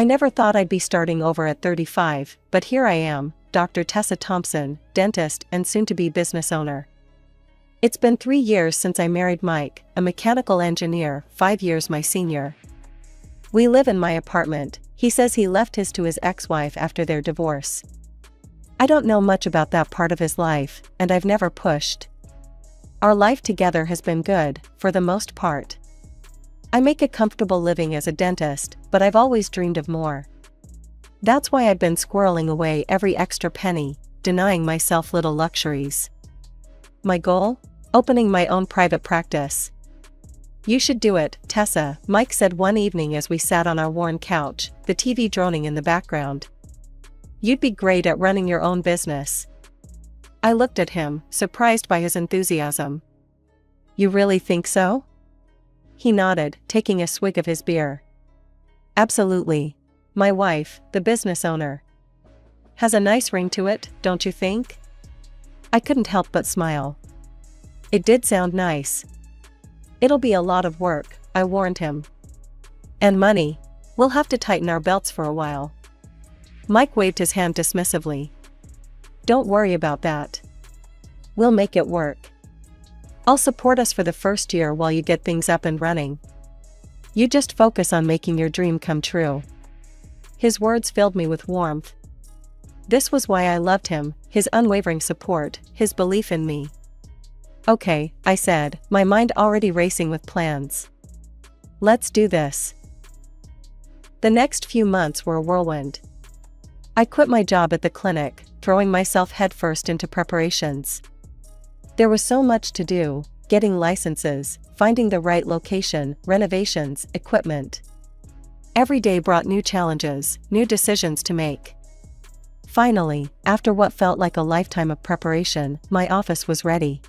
I never thought I'd be starting over at 35, but here I am, Dr. Tessa Thompson, dentist and soon-to-be business owner. It's been 3 years since I married Mike, a mechanical engineer, 5 years my senior. We live in my apartment. He says he left his to his ex-wife after their divorce. I don't know much about that part of his life, and I've never pushed. Our life together has been good, for the most part. I make a comfortable living as a dentist, but I've always dreamed of more. That's why I've been squirreling away every extra penny, denying myself little luxuries. My goal? Opening my own private practice. You should do it, Tessa, Mike said one evening as we sat on our worn couch, the TV droning in the background. You'd be great at running your own business. I looked at him, surprised by his enthusiasm. You really think so? He nodded, taking a swig of his beer. Absolutely. My wife, the business owner. Has a nice ring to it, don't you think? I couldn't help but smile. It did sound nice. It'll be a lot of work, I warned him. And money. We'll have to tighten our belts for a while. Mike waved his hand dismissively. Don't worry about that. We'll make it work. I'll support us for the first year while you get things up and running. You just focus on making your dream come true. His words filled me with warmth. This was why I loved him, his unwavering support, his belief in me. Okay, I said, my mind already racing with plans. Let's do this. The next few months were a whirlwind. I quit my job at the clinic, throwing myself headfirst into preparations. There was so much to do, getting licenses, finding the right location, renovations, equipment. Every day brought new challenges, new decisions to make. Finally, after what felt like a lifetime of preparation, my office was ready.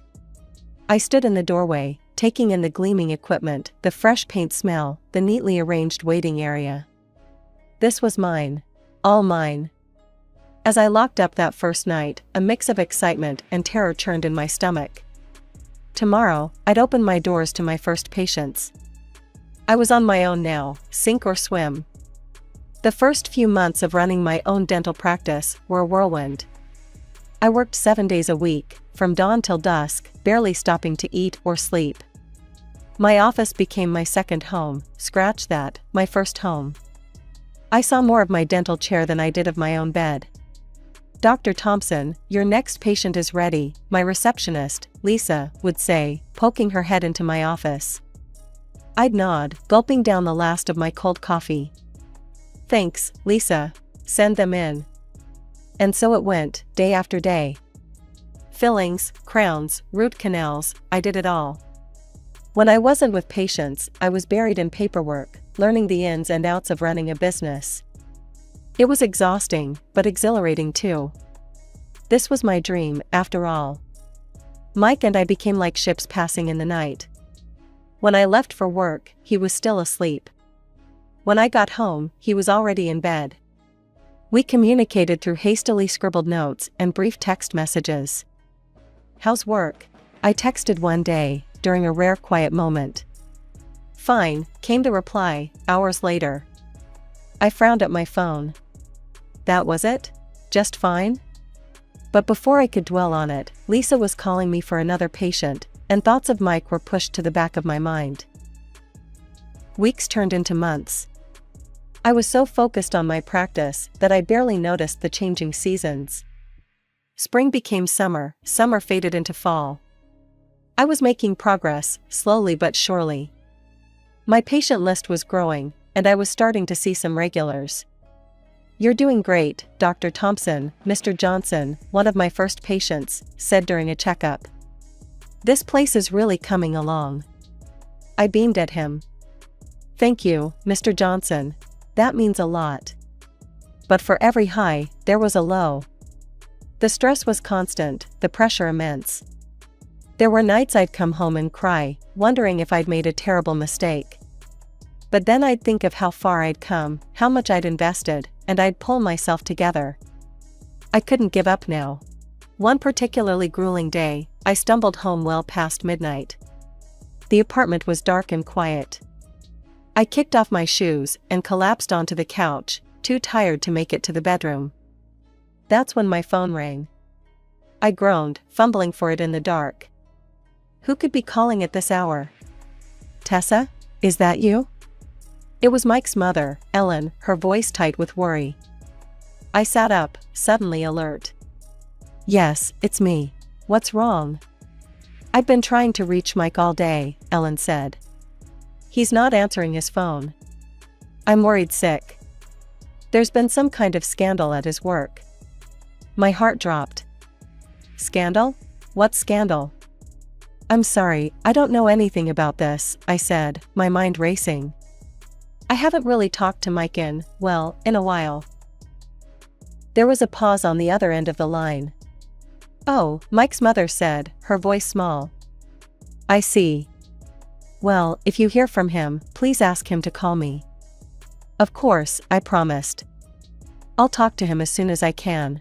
I stood in the doorway, taking in the gleaming equipment, the fresh paint smell, the neatly arranged waiting area. This was mine. All mine. As I locked up that first night, a mix of excitement and terror churned in my stomach. Tomorrow, I'd open my doors to my first patients. I was on my own now, sink or swim. The first few months of running my own dental practice were a whirlwind. I worked 7 days a week, from dawn till dusk, barely stopping to eat or sleep. My office became my second home, scratch that, my first home. I saw more of my dental chair than I did of my own bed. Dr. Thompson, your next patient is ready, my receptionist, Lisa, would say, poking her head into my office. I'd nod, gulping down the last of my cold coffee. Thanks, Lisa. Send them in. And so it went, day after day. Fillings, crowns, root canals, I did it all. When I wasn't with patients, I was buried in paperwork, learning the ins and outs of running a business. It was exhausting, but exhilarating too. This was my dream, after all. Mike and I became like ships passing in the night. When I left for work, he was still asleep. When I got home, he was already in bed. We communicated through hastily scribbled notes and brief text messages. How's work? I texted one day, during a rare quiet moment. Fine, came the reply, hours later. I frowned at my phone. That was it? Just fine? But before I could dwell on it, Lisa was calling me for another patient, and thoughts of Mike were pushed to the back of my mind. Weeks turned into months. I was so focused on my practice that I barely noticed the changing seasons. Spring became summer, summer faded into fall. I was making progress, slowly but surely. My patient list was growing, and I was starting to see some regulars. You're doing great, Dr. Thompson, Mr. Johnson, one of my first patients, said during a checkup. This place is really coming along. I beamed at him. Thank you, Mr. Johnson. That means a lot. But for every high, there was a low. The stress was constant, the pressure immense. There were nights I'd come home and cry, wondering if I'd made a terrible mistake. But then I'd think of how far I'd come, how much I'd invested, and I'd pull myself together. I couldn't give up now. One particularly grueling day, I stumbled home well past midnight. The apartment was dark and quiet. I kicked off my shoes and collapsed onto the couch, too tired to make it to the bedroom. That's when my phone rang. I groaned, fumbling for it in the dark. Who could be calling at this hour? Tessa, is that you? It was Mike's mother, Ellen, her voice tight with worry. I sat up, suddenly alert. Yes, it's me. What's wrong? I've been trying to reach Mike all day, Ellen said. He's not answering his phone. I'm worried sick. There's been some kind of scandal at his work. My heart dropped. Scandal? What scandal? I'm sorry, I don't know anything about this, I said, my mind racing. I haven't really talked to Mike in a while. There was a pause on the other end of the line. Oh, Mike's mother said, her voice small. I see. Well, if you hear from him, please ask him to call me. Of course, I promised. I'll talk to him as soon as I can.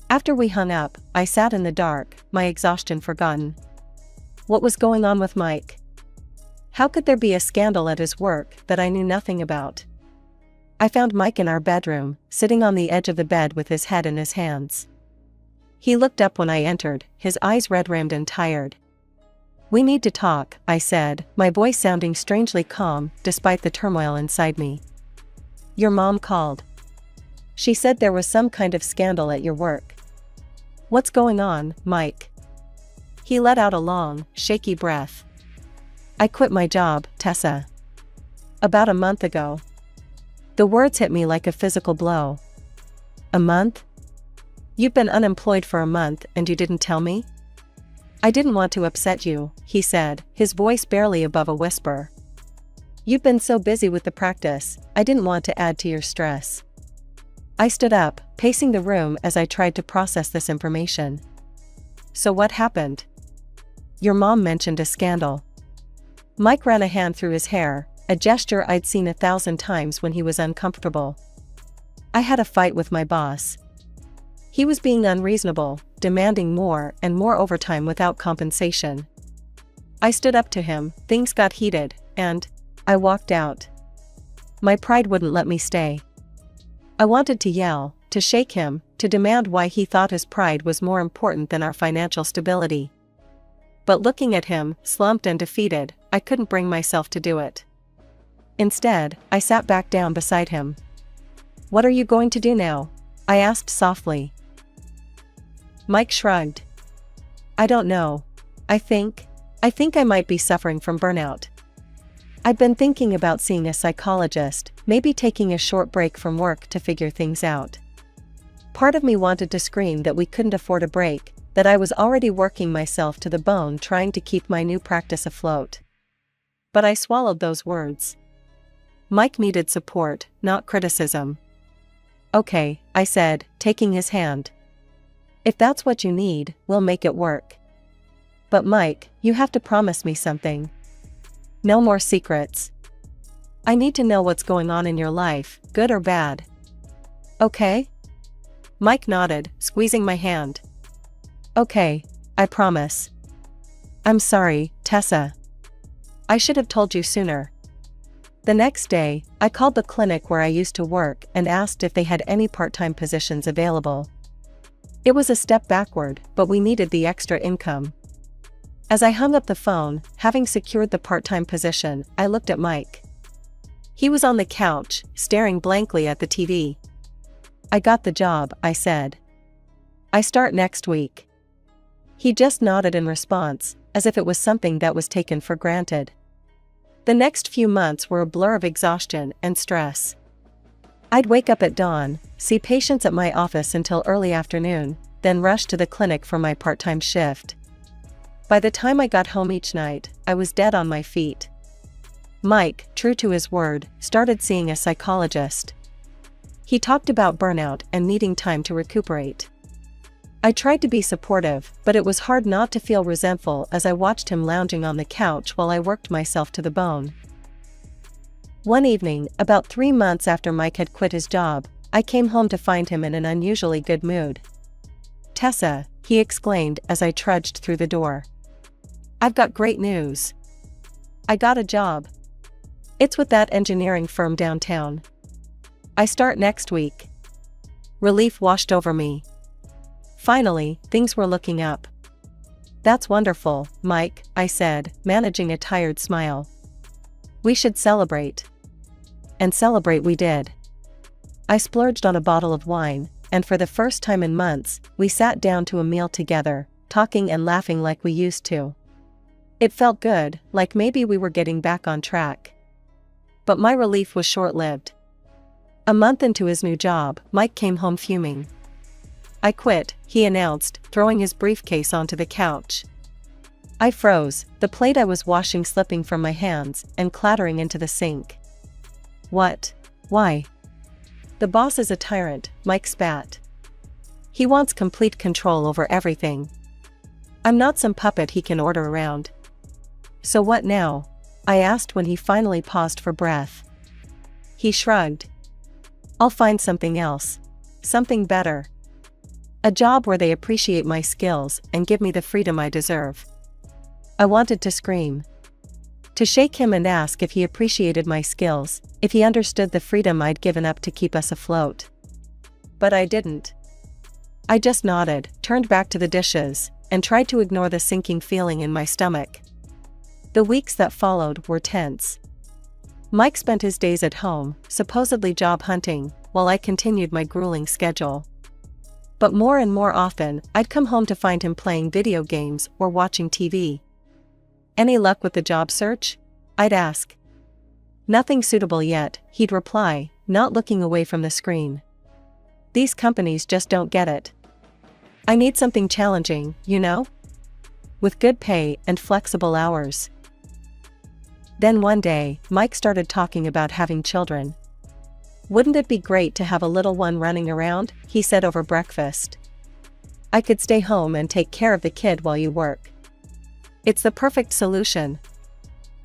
After we hung up, I sat in the dark, my exhaustion forgotten. What was going on with Mike? How could there be a scandal at his work that I knew nothing about? I found Mike in our bedroom, sitting on the edge of the bed with his head in his hands. He looked up when I entered, his eyes red-rimmed and tired. We need to talk, I said, my voice sounding strangely calm, despite the turmoil inside me. Your mom called. She said there was some kind of scandal at your work. What's going on, Mike? He let out a long, shaky breath. I quit my job, Tessa. About a month ago. The words hit me like a physical blow. A month? You've been unemployed for a month and you didn't tell me? I didn't want to upset you, he said, his voice barely above a whisper. You've been so busy with the practice, I didn't want to add to your stress. I stood up, pacing the room as I tried to process this information. So what happened? Your mom mentioned a scandal. Mike ran a hand through his hair, a gesture I'd seen 1,000 times when he was uncomfortable. I had a fight with my boss. He was being unreasonable, demanding more and more overtime without compensation. I stood up to him, things got heated, and I walked out. My pride wouldn't let me stay. I wanted to yell, to shake him, to demand why he thought his pride was more important than our financial stability. But looking at him, slumped and defeated, I couldn't bring myself to do it. Instead, I sat back down beside him. What are you going to do now? I asked softly. Mike shrugged. I don't know. I think I might be suffering from burnout. I've been thinking about seeing a psychologist, maybe taking a short break from work to figure things out. Part of me wanted to scream that we couldn't afford a break, that I was already working myself to the bone trying to keep my new practice afloat. But I swallowed those words. Mike needed support, not criticism. Okay, I said, taking his hand. If that's what you need, we'll make it work. But Mike, you have to promise me something. No more secrets. I need to know what's going on in your life, good or bad. Okay? Mike nodded, squeezing my hand. Okay, I promise. I'm sorry, Tessa. I should have told you sooner. The next day, I called the clinic where I used to work and asked if they had any part-time positions available. It was a step backward, but we needed the extra income. As I hung up the phone, having secured the part-time position, I looked at Mike. He was on the couch, staring blankly at the TV. I got the job, I said. I start next week. He just nodded in response, as if it was something that was taken for granted. The next few months were a blur of exhaustion and stress. I'd wake up at dawn, see patients at my office until early afternoon, then rush to the clinic for my part-time shift. By the time I got home each night, I was dead on my feet. Mike, true to his word, started seeing a psychologist. He talked about burnout and needing time to recuperate. I tried to be supportive, but it was hard not to feel resentful as I watched him lounging on the couch while I worked myself to the bone. One evening, about 3 months after Mike had quit his job, I came home to find him in an unusually good mood. Tessa, he exclaimed as I trudged through the door. I've got great news. I got a job. It's with that engineering firm downtown. I start next week. Relief washed over me. Finally, things were looking up. That's wonderful, Mike, I said, managing a tired smile. We should celebrate. And celebrate we did. I splurged on a bottle of wine, and for the first time in months, we sat down to a meal together, talking and laughing like we used to. It felt good, like maybe we were getting back on track. But my relief was short-lived. A month into his new job, Mike came home fuming. I quit, he announced, throwing his briefcase onto the couch. I froze, the plate I was washing slipping from my hands and clattering into the sink. What? Why? The boss is a tyrant, Mike spat. He wants complete control over everything. I'm not some puppet he can order around. So what now? I asked when he finally paused for breath. He shrugged. I'll find something else. Something better. A job where they appreciate my skills and give me the freedom I deserve. I wanted to scream. To shake him and ask if he appreciated my skills, if he understood the freedom I'd given up to keep us afloat. But I didn't. I just nodded, turned back to the dishes, and tried to ignore the sinking feeling in my stomach. The weeks that followed were tense. Mike spent his days at home, supposedly job hunting, while I continued my grueling schedule. But more and more often, I'd come home to find him playing video games or watching TV. Any luck with the job search? I'd ask. Nothing suitable yet, he'd reply, not looking away from the screen. These companies just don't get it. I need something challenging, you know? With good pay and flexible hours. Then one day, Mike started talking about having children. Wouldn't it be great to have a little one running around? He said over breakfast. I could stay home and take care of the kid while you work. It's the perfect solution.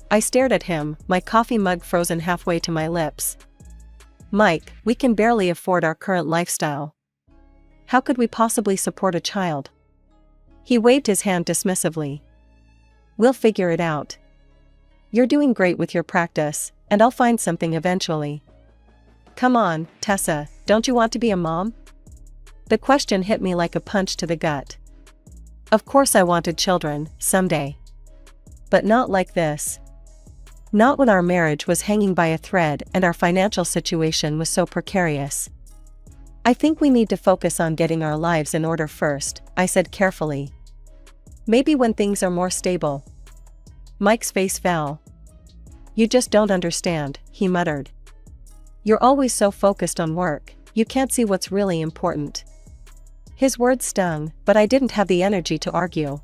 I stared at him, my coffee mug frozen halfway to my lips. Mike, we can barely afford our current lifestyle. How could we possibly support a child? He waved his hand dismissively. We'll figure it out. You're doing great with your practice, and I'll find something eventually. Come on, Tessa, don't you want to be a mom? The question hit me like a punch to the gut. Of course I wanted children, someday. But not like this. Not when our marriage was hanging by a thread and our financial situation was so precarious. I think we need to focus on getting our lives in order first, I said carefully. Maybe when things are more stable. Mike's face fell. You just don't understand, he muttered. You're always so focused on work, you can't see what's really important. His words stung, but I didn't have the energy to argue.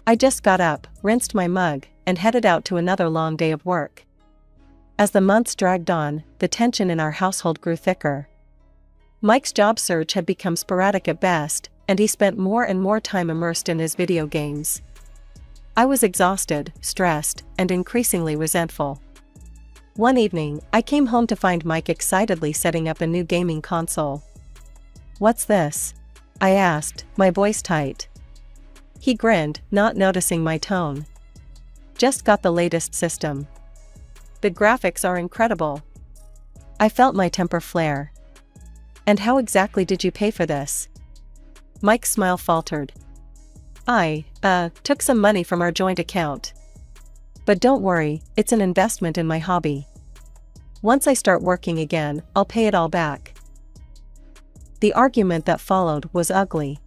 I just got up, rinsed my mug, and headed out to another long day of work. As the months dragged on, the tension in our household grew thicker. Mike's job search had become sporadic at best, and he spent more and more time immersed in his video games. I was exhausted, stressed, and increasingly resentful. One evening, I came home to find Mike excitedly setting up a new gaming console. What's this? I asked, my voice tight. He grinned, not noticing my tone. Just got the latest system. The graphics are incredible. I felt my temper flare. And how exactly did you pay for this? Mike's smile faltered. I took some money from our joint account. But don't worry, it's an investment in my hobby. Once I start working again, I'll pay it all back. The argument that followed was ugly.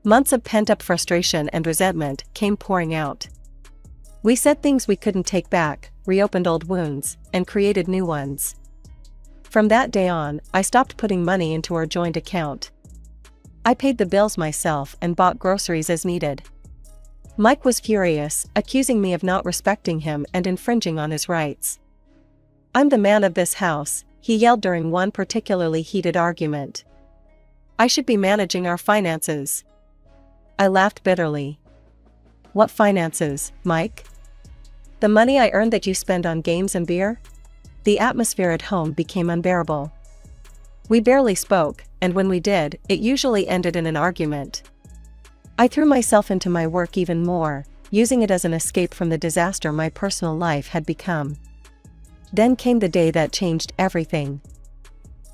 Months of pent-up frustration and resentment came pouring out. We said things we couldn't take back, reopened old wounds, and created new ones. From that day on, I stopped putting money into our joint account. I paid the bills myself and bought groceries as needed. Mike was furious, accusing me of not respecting him and infringing on his rights. I'm the man of this house, he yelled during one particularly heated argument. I should be managing our finances. I laughed bitterly. What finances, Mike? The money I earned that you spend on games and beer? The atmosphere at home became unbearable. We barely spoke, and when we did, it usually ended in an argument. I threw myself into my work even more, using it as an escape from the disaster my personal life had become. Then came the day that changed everything.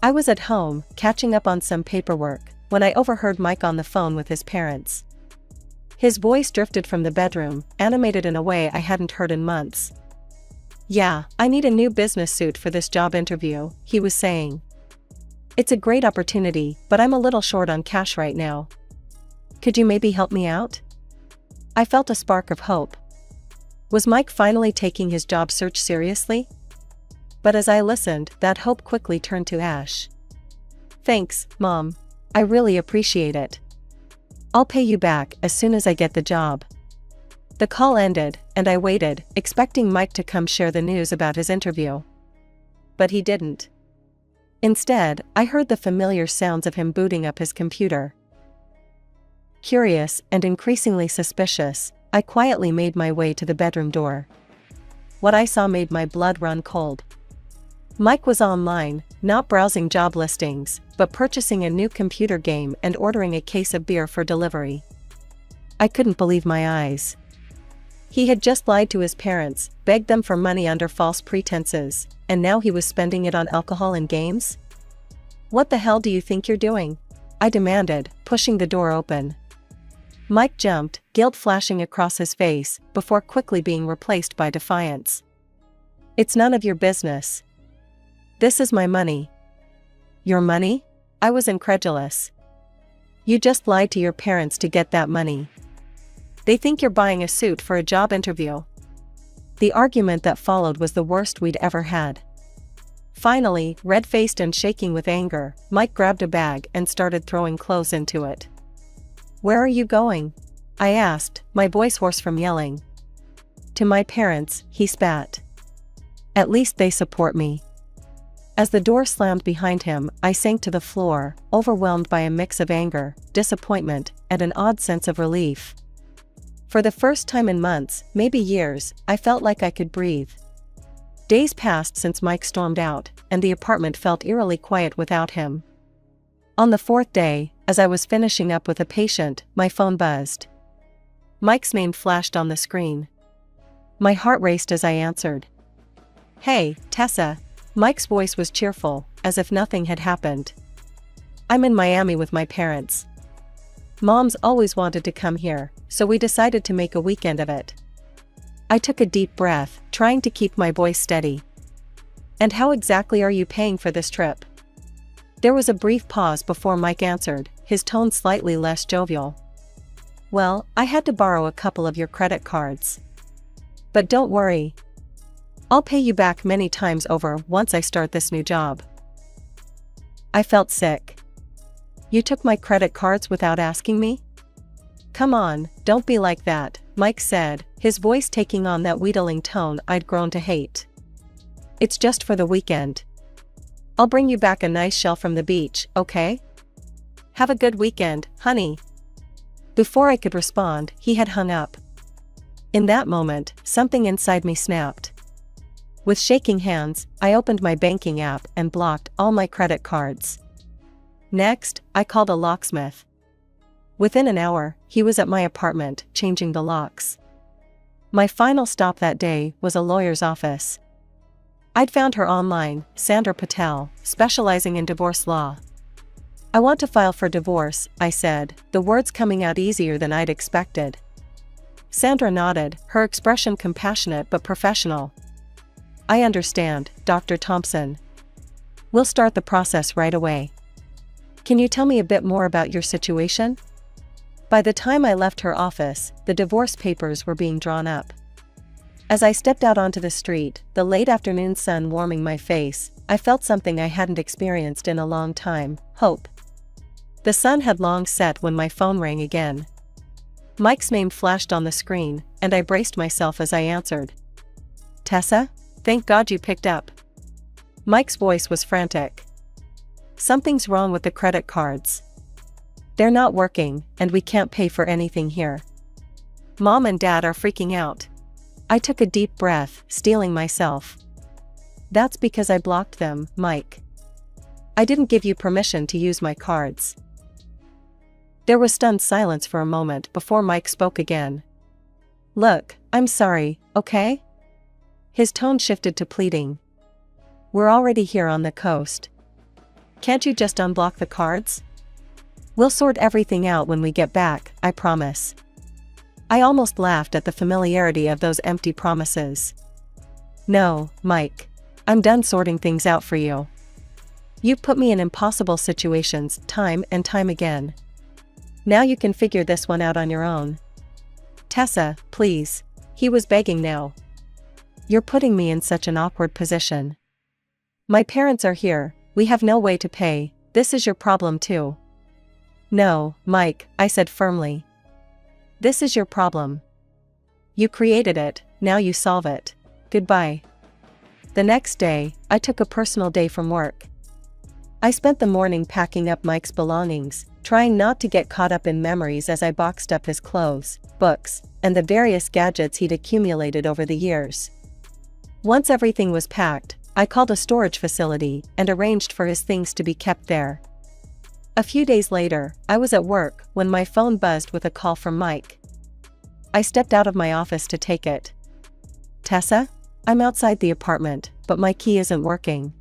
I was at home, catching up on some paperwork, when I overheard Mike on the phone with his parents. His voice drifted from the bedroom, animated in a way I hadn't heard in months. "Yeah, I need a new business suit for this job interview," he was saying. "It's a great opportunity, but I'm a little short on cash right now. Could you maybe help me out?" I felt a spark of hope. Was Mike finally taking his job search seriously? But as I listened, that hope quickly turned to ash. "Thanks, Mom. I really appreciate it. I'll pay you back as soon as I get the job." The call ended, and I waited, expecting Mike to come share the news about his interview. But he didn't. Instead, I heard the familiar sounds of him booting up his computer. Curious and increasingly suspicious, I quietly made my way to the bedroom door. What I saw made my blood run cold. Mike was online, not browsing job listings, but purchasing a new computer game and ordering a case of beer for delivery. I couldn't believe my eyes. He had just lied to his parents, begged them for money under false pretenses, and now he was spending it on alcohol and games? "What the hell do you think you're doing?" I demanded, pushing the door open. Mike jumped, guilt flashing across his face, before quickly being replaced by defiance. "It's none of your business. This is my money." "Your money?" I was incredulous. "You just lied to your parents to get that money. They think you're buying a suit for a job interview." The argument that followed was the worst we'd ever had. Finally, red-faced and shaking with anger, Mike grabbed a bag and started throwing clothes into it. "Where are you going?" I asked, my voice hoarse from yelling. "To my parents," he spat. "At least they support me." As the door slammed behind him, I sank to the floor, overwhelmed by a mix of anger, disappointment, and an odd sense of relief. For the first time in months, maybe years, I felt like I could breathe. Days passed since Mike stormed out, and the apartment felt eerily quiet without him. On the fourth day, as I was finishing up with a patient, my phone buzzed. Mike's name flashed on the screen. My heart raced as I answered. "Hey, Tessa." Mike's voice was cheerful, as if nothing had happened. "I'm in Miami with my parents. Mom's always wanted to come here, so we decided to make a weekend of it." I took a deep breath, trying to keep my voice steady. "And how exactly are you paying for this trip?" There was a brief pause before Mike answered, his tone slightly less jovial. "Well, I had to borrow a couple of your credit cards. But don't worry. I'll pay you back many times over once I start this new job." I felt sick. "You took my credit cards without asking me?" "Come on, don't be like that," Mike said, his voice taking on that wheedling tone I'd grown to hate. "It's just for the weekend. I'll bring you back a nice shell from the beach, okay? Have a good weekend, honey." Before I could respond, he had hung up. In that moment, something inside me snapped. With shaking hands, I opened my banking app and blocked all my credit cards. Next, I called a locksmith. Within an hour, he was at my apartment, changing the locks. My final stop that day was a lawyer's office. I'd found her online, Sandra Patel, specializing in divorce law. "I want to file for divorce," I said, the words coming out easier than I'd expected. Sandra nodded, her expression compassionate but professional. "I understand, Dr. Thompson. We'll start the process right away. Can you tell me a bit more about your situation?" By the time I left her office, the divorce papers were being drawn up. As I stepped out onto the street, the late afternoon sun warming my face, I felt something I hadn't experienced in a long time: hope. The sun had long set when my phone rang again. Mike's name flashed on the screen, and I braced myself as I answered. "Tessa? Thank God you picked up." Mike's voice was frantic. "Something's wrong with the credit cards. They're not working, and we can't pay for anything here. Mom and Dad are freaking out." I took a deep breath, steeling myself. "That's because I blocked them, Mike. I didn't give you permission to use my cards." There was stunned silence for a moment before Mike spoke again. "Look, I'm sorry, okay?" His tone shifted to pleading. We're already here on the coast. Can't you just unblock the cards? We'll sort everything out when we get back, I promise. I almost laughed at the familiarity of those empty promises. No, Mike. I'm done sorting things out for you. You've put me in impossible situations time and time again. Now you can figure this one out on your own. Tessa, please. He was begging now. You're putting me in such an awkward position. My parents are here, we have no way to pay, this is your problem too. No, Mike, I said firmly. This is your problem. You created it, now you solve it. Goodbye. The next day, I took a personal day from work. I spent the morning packing up Mike's belongings, trying not to get caught up in memories as I boxed up his clothes, books, and the various gadgets he'd accumulated over the years. Once everything was packed, I called a storage facility and arranged for his things to be kept there. A few days later, I was at work when my phone buzzed with a call from Mike. I stepped out of my office to take it. Tessa? I'm outside the apartment, but my key isn't working.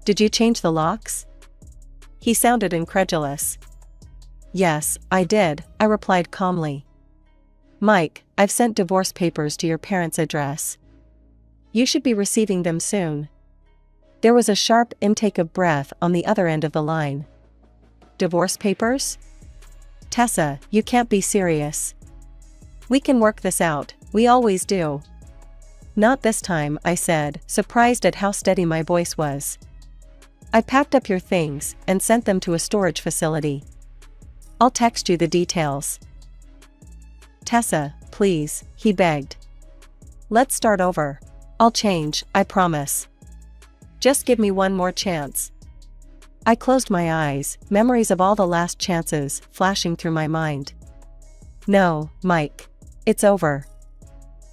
Did you change the locks? He sounded incredulous. Yes, I did, I replied calmly. Mike, I've sent divorce papers to your parents' address. You should be receiving them soon. There was a sharp intake of breath on the other end of the line. Divorce papers? Tessa, you can't be serious. We can work this out, we always do. Not this time, I said, surprised at how steady my voice was. I packed up your things and sent them to a storage facility. I'll text you the details. Tessa, please, he begged. Let's start over. I'll change, I promise. Just give me one more chance. I closed my eyes, memories of all the last chances flashing through my mind. No, Mike. It's over.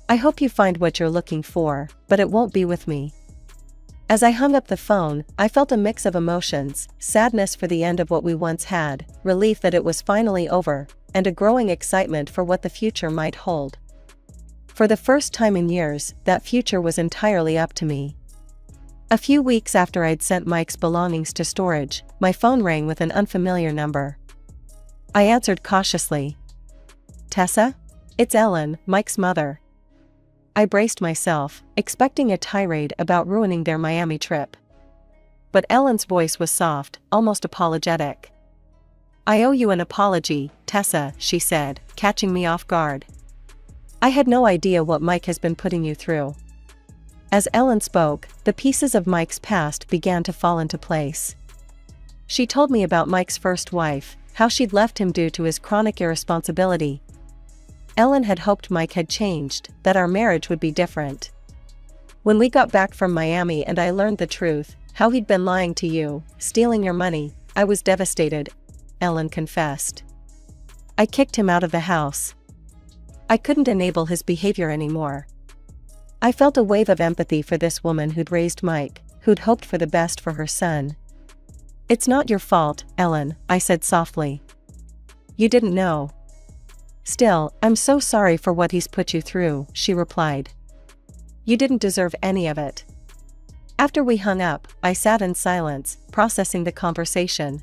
I hope you find what you're looking for, but it won't be with me. As I hung up the phone, I felt a mix of emotions, sadness for the end of what we once had, relief that it was finally over, and a growing excitement for what the future might hold. For the first time in years, that future was entirely up to me. A few weeks after I'd sent Mike's belongings to storage, my phone rang with an unfamiliar number. I answered cautiously. Tessa? It's Ellen, Mike's mother. I braced myself, expecting a tirade about ruining their Miami trip. But Ellen's voice was soft, almost apologetic. I owe you an apology, Tessa, she said, catching me off guard. I had no idea what Mike has been putting you through. As Ellen spoke, the pieces of Mike's past began to fall into place. She told me about Mike's first wife, how she'd left him due to his chronic irresponsibility. Ellen had hoped Mike had changed, that our marriage would be different. When we got back from Miami and I learned the truth, how he'd been lying to you, stealing your money, I was devastated, Ellen confessed. I kicked him out of the house. I couldn't enable his behavior anymore. I felt a wave of empathy for this woman who'd raised Mike, who'd hoped for the best for her son. It's not your fault, Ellen, I said softly. You didn't know. Still, I'm so sorry for what he's put you through, she replied. You didn't deserve any of it. After we hung up, I sat in silence, processing the conversation.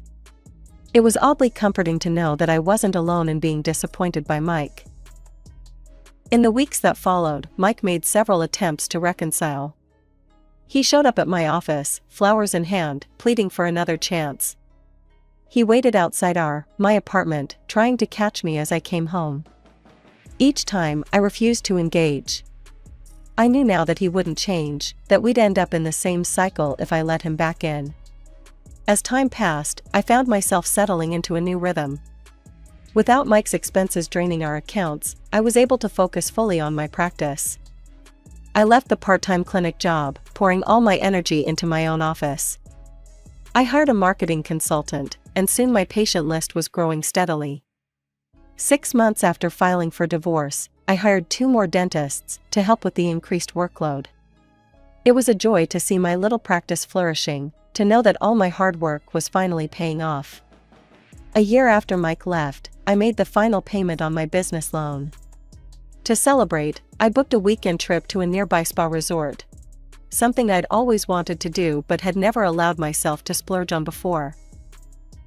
It was oddly comforting to know that I wasn't alone in being disappointed by Mike. In the weeks that followed, Mike made several attempts to reconcile. He showed up at my office, flowers in hand, pleading for another chance. He waited outside my apartment, trying to catch me as I came home. Each time, I refused to engage. I knew now that he wouldn't change, that we'd end up in the same cycle if I let him back in. As time passed, I found myself settling into a new rhythm. Without Mike's expenses draining our accounts, I was able to focus fully on my practice. I left the part-time clinic job, pouring all my energy into my own office. I hired a marketing consultant, and soon my patient list was growing steadily. 6 months after filing for divorce, I hired 2 more dentists to help with the increased workload. It was a joy to see my little practice flourishing, to know that all my hard work was finally paying off. A year after Mike left, I made the final payment on my business loan. To celebrate, I booked a weekend trip to a nearby spa resort. something I'd always wanted to do but had never allowed myself to splurge on before.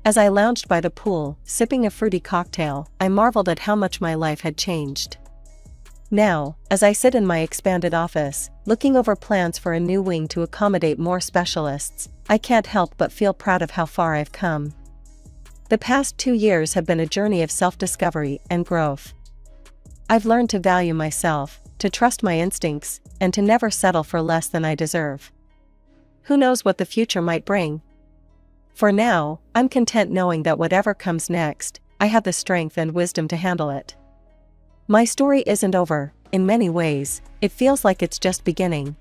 As I lounged by the pool, sipping a fruity cocktail, I marveled at how much my life had changed. Now, as I sit in my expanded office, looking over plans for a new wing to accommodate more specialists, I can't help but feel proud of how far I've come. The past 2 years have been a journey of self-discovery and growth. I've learned to value myself, to trust my instincts, and to never settle for less than I deserve. Who knows what the future might bring? For now, I'm content knowing that whatever comes next, I have the strength and wisdom to handle it. My story isn't over. In many ways, it feels like it's just beginning.